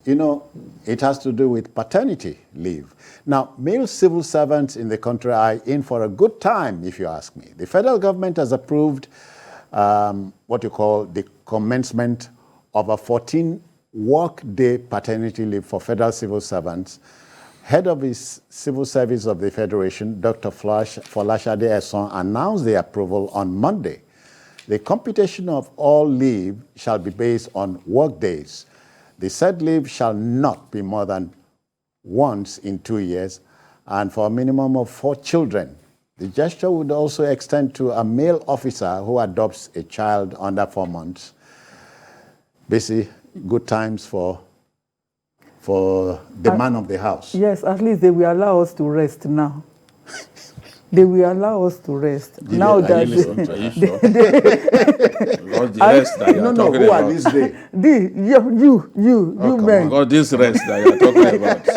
it has to do with paternity leave. Now, male civil servants in the country are in for a good time, if you ask me. The federal government has approved what you call the commencement of a 14-work-day paternity leave for federal civil servants. Head of his Civil Service of the Federation, Dr. Folashade Esan, announced the approval on Monday. The computation of all leave shall be based on work days. The said leave shall not be more than once in 2 years and for a minimum of 4 children. The gesture would also extend to a male officer who adopts a child under 4 months. Basically, good times for the man of the house. Yes, at least they will allow us to rest now. They will allow us to rest. Now that Are you sure? Because the rest that you are talking who about. are this day? You men. Because this rest that you are talking about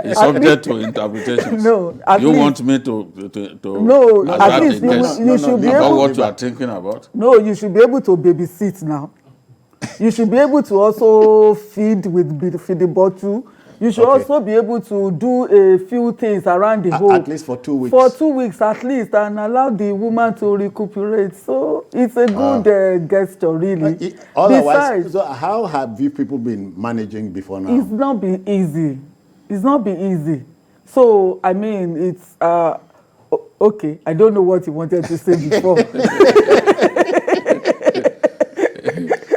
is subject to interpretations. No, you want me to no, at least you should be about able. what you are thinking about? No, you should be able to babysit now. You should be able to also feed the bottle. You should also be able to do a few things around the home. At least for 2 weeks. For 2 weeks at least, and allow the woman to recuperate. So it's a good gesture, really. Otherwise, so how have you people been managing before now? It's not been easy. It's not been easy. So, I mean, it's... okay, I don't know what you wanted to say before.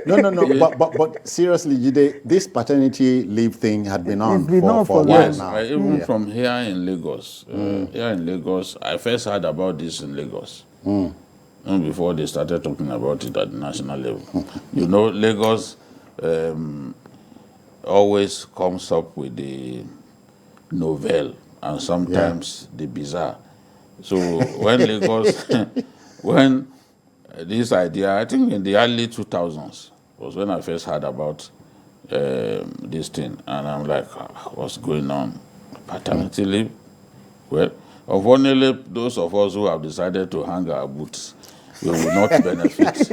No. But seriously, Jide, this paternity leave thing had been on for a while now. Even from here in Lagos. Here in Lagos, I first heard about this in Lagos. Even before they started talking about it at the national level. Lagos always comes up with the novel and sometimes the bizarre. So when Lagos, when this idea, I think in the early 2000s, was when I first heard about this thing. And I'm like, what's going on? Paternity leave? Well, unfortunately, those of us who have decided to hang our boots, we will not benefit.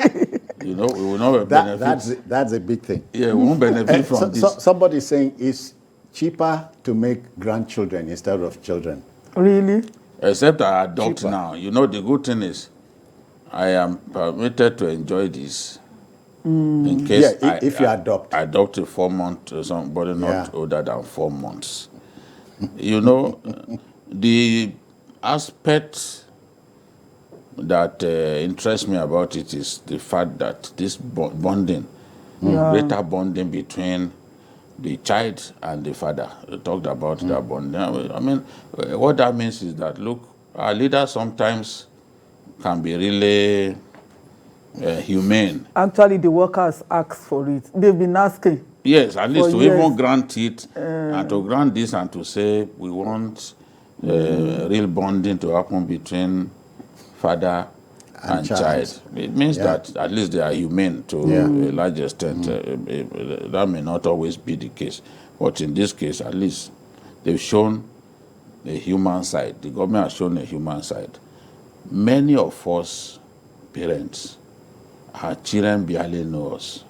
We will not benefit. That's a big thing. Yeah, we won't benefit from this. Somebody's saying it's cheaper to make grandchildren instead of children. Really? Except I adopt now. The good thing is, I am permitted to enjoy this in case if you adopt. I adopt a 4-month somebody not older than 4 months. The aspect that interests me about it is the fact that this bonding, greater bonding between the child and the father. We talked about that bonding. I mean, what that means is that, look, our leaders sometimes can be really humane. Actually, the workers ask for it. They've been asking. Yes, at least to even grant it, and to grant this and to say we want real bonding to happen between father and child. It means that at least they are humane to a large extent. That may not always be the case. But in this case, at least, they've shown a human side. The government has shown a human side. Many of us parents, our children barely know us.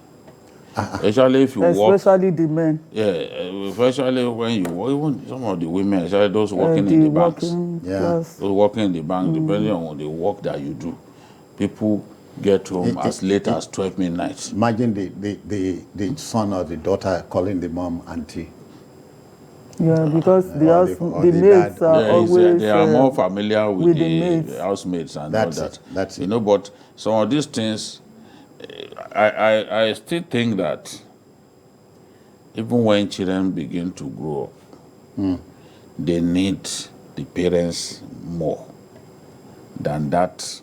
Especially if you work. Especially the men. Yeah, especially when you work, even some of the women, especially those working in the banks. Those working in the bank, depending on the work that you do, people get home as late as 12 midnight. Imagine the son or the daughter calling the mom auntie. Yeah, because the maids are always... They are more familiar with the housemates and all that. That's it. But some of these things, I still think that even when children begin to grow up, they need the parents more than that.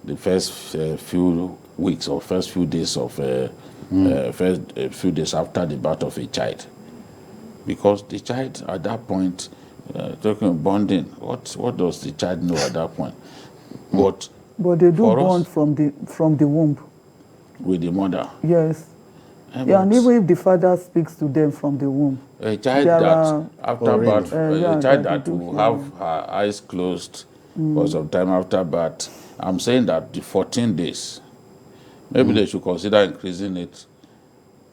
The first few weeks or first few days of first few days after the birth of a child, because the child at that point, talking about bonding, what does the child know at that point? But they do bond from the womb with the mother. Yes. And even if the father speaks to them from the womb, a child that after birth, a child that will have her eyes closed for some time after birth. I'm saying that the 14 days, maybe they should consider increasing it.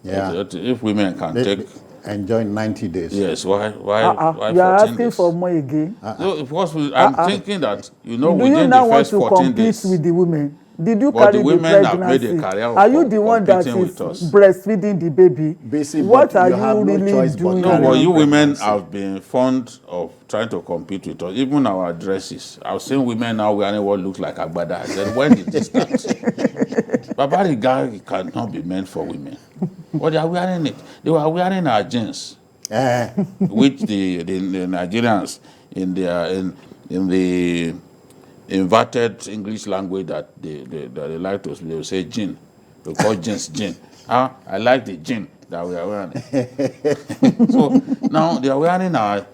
Yeah. If women can take enjoy 90 days. Yes, why You 14 are asking days? for more again. No, of course, I'm thinking that, you know, Do you within now the want first to 14 compete days. with the women? Did you But carry the the women have made a pregnancy? career of Are you the one that competing is with us. breastfeeding the baby? Busy, What but are you you have no really choice but doing? No, carry but on you women pregnancy. have been fond of trying to compete with us. Even our dresses. I've seen women now wearing what looks like agbada. I said, when did this start? Babari guy cannot be meant for women. But they are wearing it. They were wearing our jeans, which the Nigerians in the inverted English language that they like to they will say jean. They call jeans jean. I like the jean that we are wearing. So now they are wearing our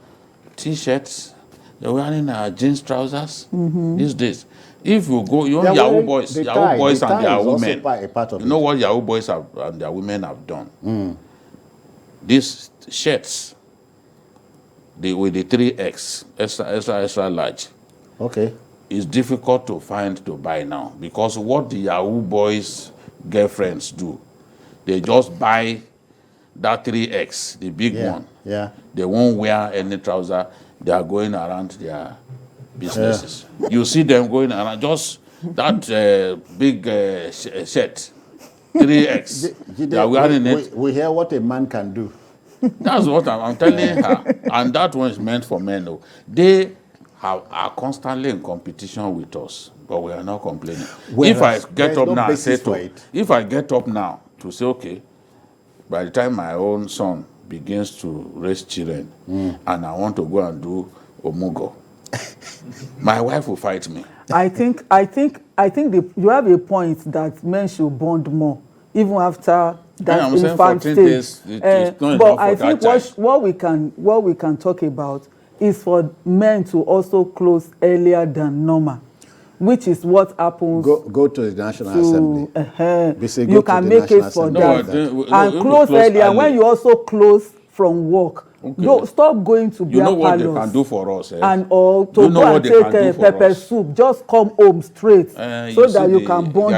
t-shirts, they're wearing our jeans trousers these days. If you go, you know, Yahoo boys, the Yahoo boys tie and their is also women. a part of You know it. what Yahoo boys and their women have done? These shirts, with the 3X, extra large, Okay. is difficult to find to buy now because what the Yahoo boys' girlfriends do, they just buy that 3X, the big one. Yeah. They won't wear any trouser. They are going around their businesses. You see them going around just that big shirt, 3X. They are wearing it. We hear what a man can do. That's what I'm telling her. And that one is meant for men. Though. They are constantly in competition with us, but we are not complaining. If I get up now and say if I get up now to say, okay, by the time my own son begins to raise children and I want to go and do omugo, my wife will fight me. I think you have a point that men should bond more even after that infant stage. Days, it's not but I think that what we can talk about is for men to also close earlier than normal, which is what happens. Go to the National Assembly. You can make it for that and close earlier. And when you also close from work, stop going to beer parlors. You know what they can do for us, and or to go and take pepper soup. Just come home straight so that you can bond more.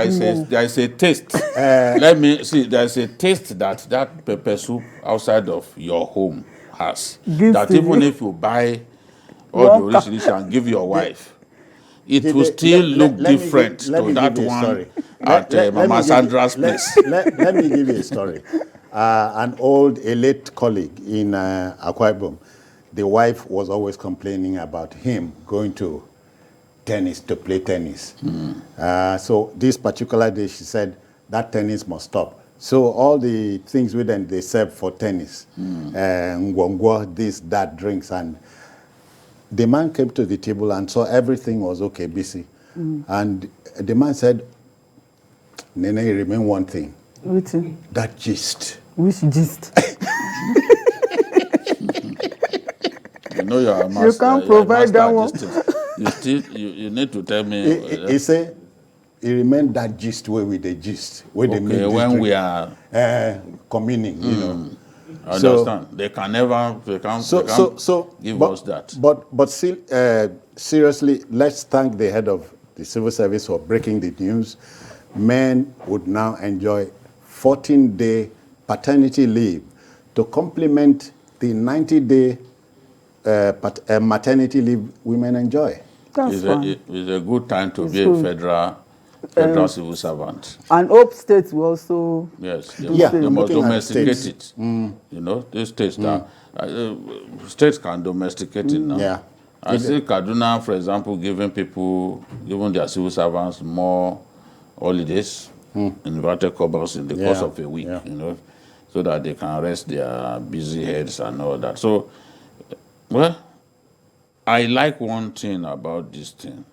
There is a taste. Let me see. There is a taste that pepper soup outside of your home has. That even if you buy all the orisirisi and give your wife, it will still look different to that one at Mama Sandra's place. Let me give you a story. An old, late colleague in Akwa Ibom, the wife was always complaining about him going to play tennis. So this particular day, she said that tennis must stop. So all the things they serve for tennis, ngwongwo, this, that, drinks, and the man came to the table and saw everything was okay, busy. And the man said, Nene, remain one thing. That gist. Which gist? You know you are a master. You can't provide that one. You need to tell me. He said, he remained that gist with the gist. When we are communing, you know. I understand. They can never give us that. But still, seriously, let's thank the head of the civil service for breaking the news. Men would now enjoy 14-day paternity leave to complement the 90-day maternity leave women enjoy. That's fine. It's a good time to be a federal civil servant. And Hope State will also... Yes, they must domesticate it. You know, these states states can domesticate it now. Yeah. I see Kaduna, for example, giving their civil servants more holidays, inverted commas in the course of a week, you know, so that they can rest their busy heads and all that. So, well, I like one thing about this thing.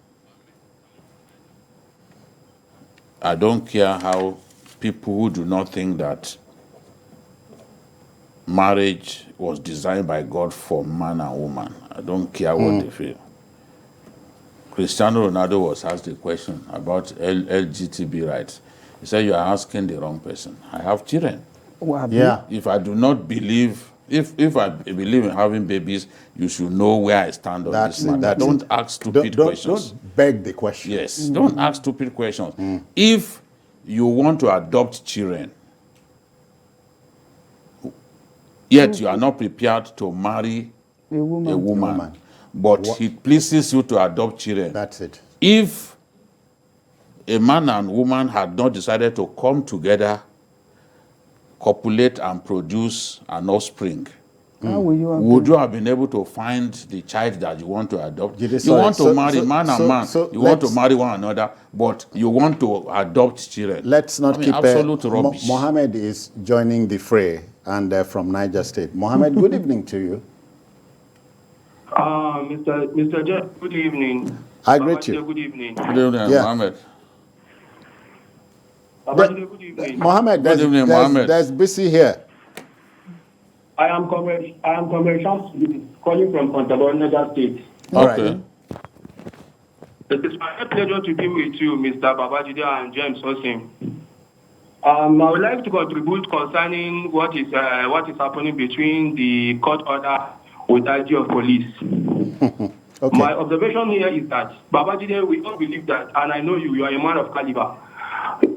I don't care how people who do not think that marriage was designed by God for man and woman. I don't care what they feel. Cristiano Ronaldo was asked a question about LGBT rights. He said, you are asking the wrong person. I have children. If I do not believe, if I believe in having babies, you should know where I stand on this matter. Don't ask stupid questions. Don't beg the question. Yes, don't ask stupid questions. If you want to adopt children, Yet you are not prepared to marry a woman. But it pleases you to adopt children. That's it. If a man and woman had not decided to come together, copulate and produce an offspring, would you have been able to find the child that you want to adopt? You want to marry man and man. You want to marry one another, but you want to adopt children. Let's not keep absolute rubbish. Mohammed is joining the fray, and from Niger State. Mohammed, good evening to you. Mr. Jeff, good evening. I greet you. Good evening. Good evening, Mohammed. Good evening. Mohammed, there's busy here. I am Comrade Shams, calling from Contabor, Niger State. Okay. It is my pleasure to be with you, Mr. Babajide and James Osim. I would like to contribute concerning what is happening between the court order with IG of police. Okay. My observation here is that, Babajide, we all believe that, and I know you are a man of caliber.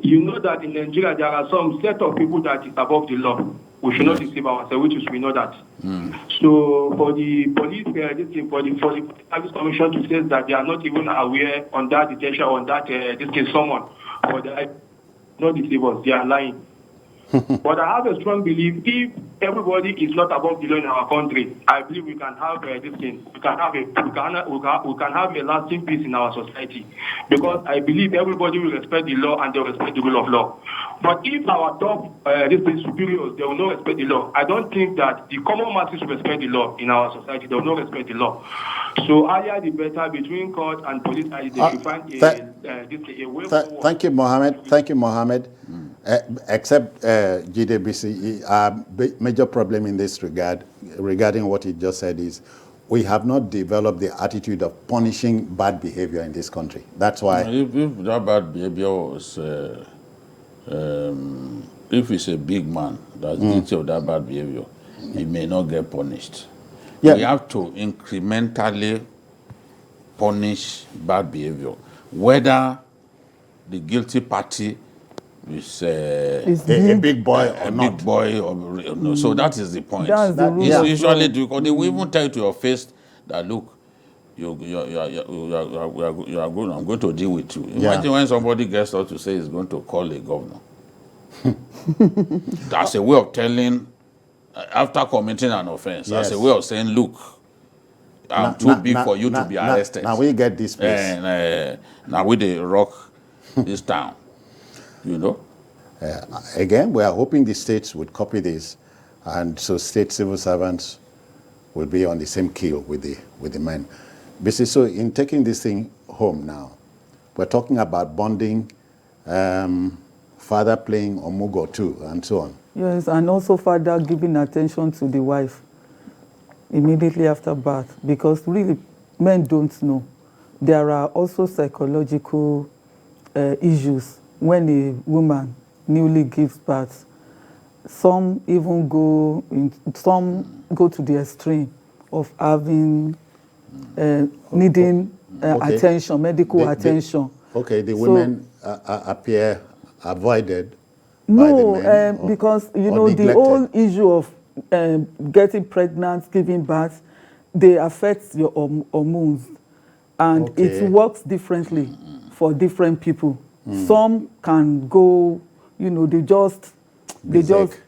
You know that in Nigeria there are some set of people that is above the law. We should not deceive ourselves, which is we know that. So for the police, for the service commission to say that they are not even aware on that detention, on that someone, or they not deceive us, they are lying. But I have a strong belief, if everybody is not above the law in our country, I believe we can have this thing. We can have a lasting peace in our society, because I believe everybody will respect the law and they will respect the rule of law. But if our top superiors, they will not respect the law, I don't think that the common masses will respect the law in our society. They will not respect the law. So earlier the better between court and police, they should find a way forward. Thank you, Mohammed. Thank you, Mohammed. Except GDBC, our major problem in this regarding what he just said is we have not developed the attitude of punishing bad behavior in this country. That's why. If that bad behavior was, if it's a big man that's guilty of that bad behavior, he may not get punished. Yeah. We have to incrementally punish bad behavior, whether the guilty party is a big boy or not. Big boy or no. So that is the point. That's the rule. It's usually because they will even tell you to your face that look, you are good. I'm going to deal with you. Imagine when somebody gets out to say he's going to call a governor. That's a way of telling, after committing an offense. Yes. That's a way of saying, look, I'm too big for you to be arrested. Now we get this place. And now we the rock this town. You know? Again, we are hoping the states would copy this, and so state civil servants will be on the same keel with the men. Basically, so in taking this thing home now, we're talking about bonding, father playing omugo too, and so on. Yes, and also father giving attention to the wife immediately after birth, because really men don't know. There are also psychological issues when a woman newly gives birth. Some even go to the extreme of having needing attention, medical attention. The women appear avoided by the men. Because you know neglected. The whole issue of getting pregnant, giving birth, they affect your hormones, and it works differently for different people. Some can go, you know, they just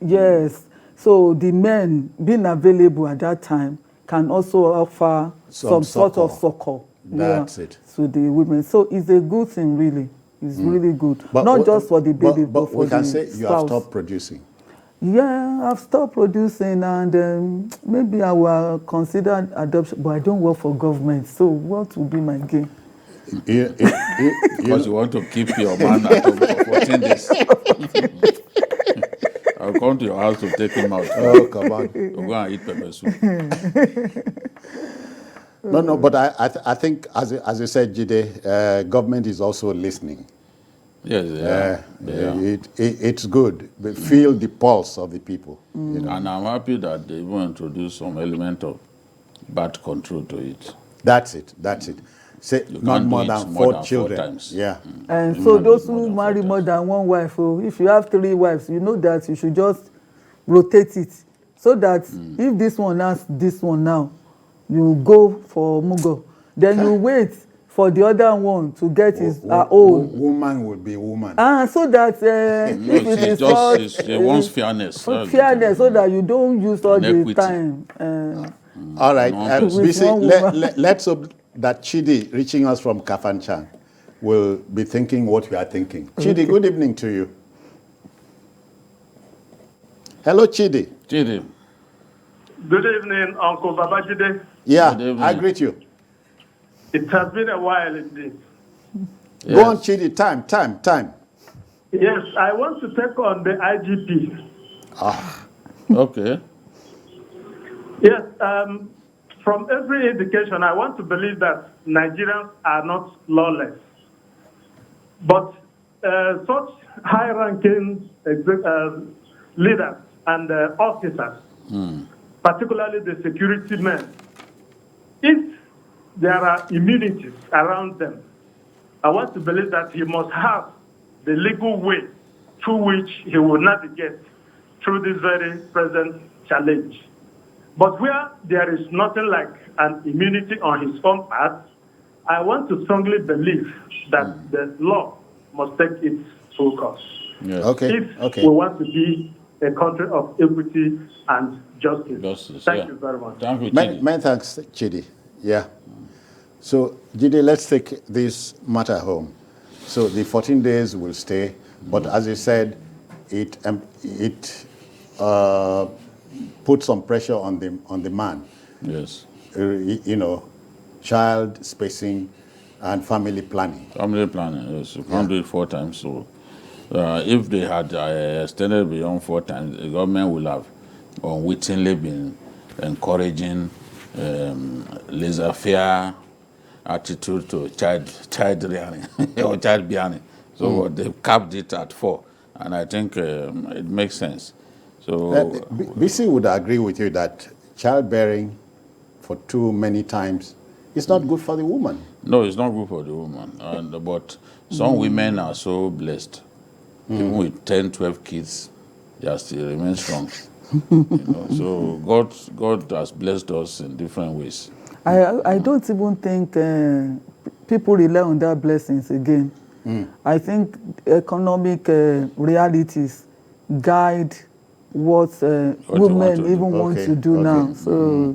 yes. So the men being available at that time can also offer some sort of succor. That's it. To the women. So it's a good thing, really. It's really good. But not just for the baby, but for the spouse. We can say you have stopped producing. Yeah, I've stopped producing, and maybe I will consider adoption, but I don't work for government. So what will be my gain? Because you want to keep your man at home for 14 days. I'll come to your house to take him out. Oh, come on. We'll go and eat pepper soup. No, but I think, as you said, Jide, government is also listening. Yes, it's good. They feel the pulse of the people. You know? And I'm happy that they even introduce some element of birth control to it. That's it. Say not more than 4 children. 4 times. Yeah. And so those who marry more than one wife, if you have 3 wives, you know that you should just rotate it so that if this one asks this one now, you go for mugo, then you wait for the other one to get his own. Woman will be woman. So that if it is not, she wants fairness. Fairness, so that you don't use all the time. All right, let's hope that Chidi, reaching us from Kafanchan, will be thinking what we are thinking. Chidi, good evening to you. Hello, Chidi. Chidi. Good evening, Uncle Babajide. Yeah, I greet you. It has been a while indeed. Yes. Go on, Chidi. Time. Yes, I want to take on the IGP. Okay. Yes, from every indication, I want to believe that Nigerians are not lawless. But such high-ranking leaders and officers, particularly the security men, if there are immunities around them, I want to believe that he must have the legal way through which he will navigate through this very present challenge. But where there is nothing like an immunity on his own part, I want to strongly believe that the law must take its full course. Yes. If we want to be a country of equity and justice. Thank you very much. Thank you, Chidi. Many thanks, Chidi. Yeah. So, Chidi, let's take this matter home. So the 14 days will stay, but as you said, it puts some pressure on the man. Yes. You know, child spacing and family planning. Family planning, yes. You can't do it 4 times. So if they had extended beyond 4 times, the government will have unwittingly been encouraging laissez-faire attitude to child rearing or child bearing. So they've capped it at 4, and I think it makes sense. So BC would agree with you that childbearing for too many times is not good for the woman. No, it's not good for the woman. But some women are so blessed. Even with 10, 12 kids, they still remain strong. So God has blessed us in different ways. I don't even think people rely on their blessings again. I think economic realities guide what women even want to do now. So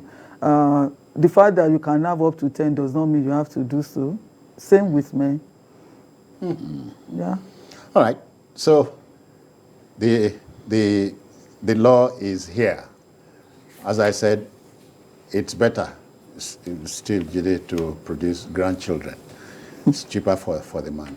the fact that you can have up to 10 does not mean you have to do so. Same with men. Yeah. All right. So the law is here. As I said, it's better still to produce grandchildren. It's cheaper for the man.